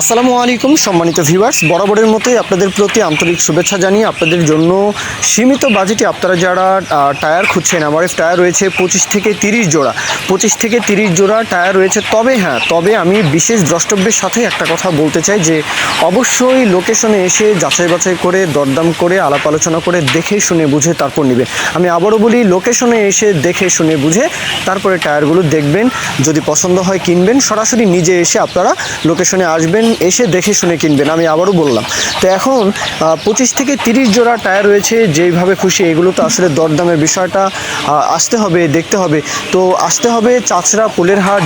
আসসালামু আলাইকুম সম্মানিত ভিউয়ার্স, বরাবরের মতোই আপনাদের প্রতি আন্তরিক শুভেচ্ছা জানিয়ে আপনাদের জন্য সীমিত বাজেটে আপনারা যারা টায়ার খুঁজছেন, এমআরএফ টায়ার রয়েছে 25 থেকে 30 জোড়া, 25 থেকে 30 জোড়া টায়ার রয়েছে। তবে আমি বিশেষ দ্রষ্টব্যের সাথে একটা কথা বলতে চাই যে অবশ্যই লোকেশনে এসে যাচাই বাছাই করে দরদাম করে আলাপ আলোচনা করে দেখে শুনে বুঝে তারপর নেবেন। আমি আবারও বলি, লোকেশনে এসে দেখে শুনে বুঝে তারপরে টায়ারগুলো দেখবেন, যদি পছন্দ হয় কিনবেন। সরাসরি নিজে এসে আপনারা লোকেশনে আসবেন, এসে দেখে শুনে কিনবেন, আমি আবারও বললাম। তো এখন 25 থেকে 30 জোড়া টায়ার রয়েছে, যেইভাবে খুশি। এগুলো তো আসলে দরদামের বিষয়টা আসতে হবে, দেখতে হবে। তো আসতে হবে চাচড়া পুলেরহাট,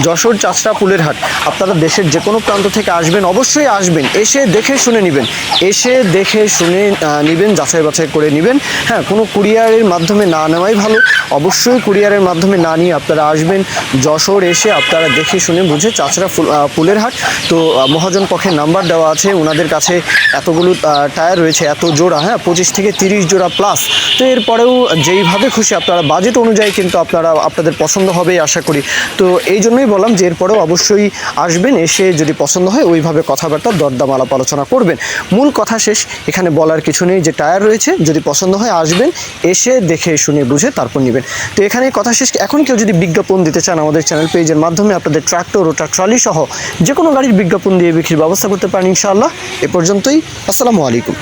যশোর চাচড়া পুলেরহাট। আপনারা দেশের যে কোনো প্রান্ত থেকে আসবেন, অবশ্যই আসবেন, এসে দেখে শুনে নেবেন, এসে দেখে শুনে নেবেন, যাচাই বাছাই করে নেবেন। হ্যাঁ, কোনো কুরিয়ারের মাধ্যমে না নেওয়াই ভালো। অবশ্যই কুরিয়ারের মাধ্যমে না নিয়ে আপনারা আসবেন যশোর, এসে আপনারা দেখে শুনে বুঝে চাচড়া পুলেরহাট। তো মহাজন পক্ষের নাম্বার দেওয়া আছে, ওনাদের কাছে এতগুলো টায়ার রয়েছে, এত জোড়া, হ্যাঁ 25 থেকে 30 জোড়া প্লাস। তো এরপরেও যেইভাবে খুশি আপনারা বাজেট অনুযায়ী কিন্তু আপনাদের পছন্দ হবে আশা করি। তো এই জন্যই বললাম যে এরপরেও অবশ্যই আসবেন, এসে যদি পছন্দ হয় ওইভাবে কথাবার্তা দরদাম আলাপ আলোচনা করবেন। মূল কথা শেষ, এখানে বলার কিছু নেই। যে টায়ার রয়েছে, যদি পছন্দ হয় আসবেন, এসে দেখে শুনে বুঝে তারপর নেবেন। তো এখানে কথা শেষ। এখন কেউ যদি বিজ্ঞাপন দিতে চান আমাদের চ্যানেল পেজের মাধ্যমে, আপনাদের ট্রাক্টর ও ট্রালি সহ যে কোনো গাড়ির বিজ্ঞাপন দিয়ে বিক্রির ব্যবস্থা করতে পারেন ইনশাআল্লাহ। এ পর্যন্তই। আসসালামু আলাইকুম।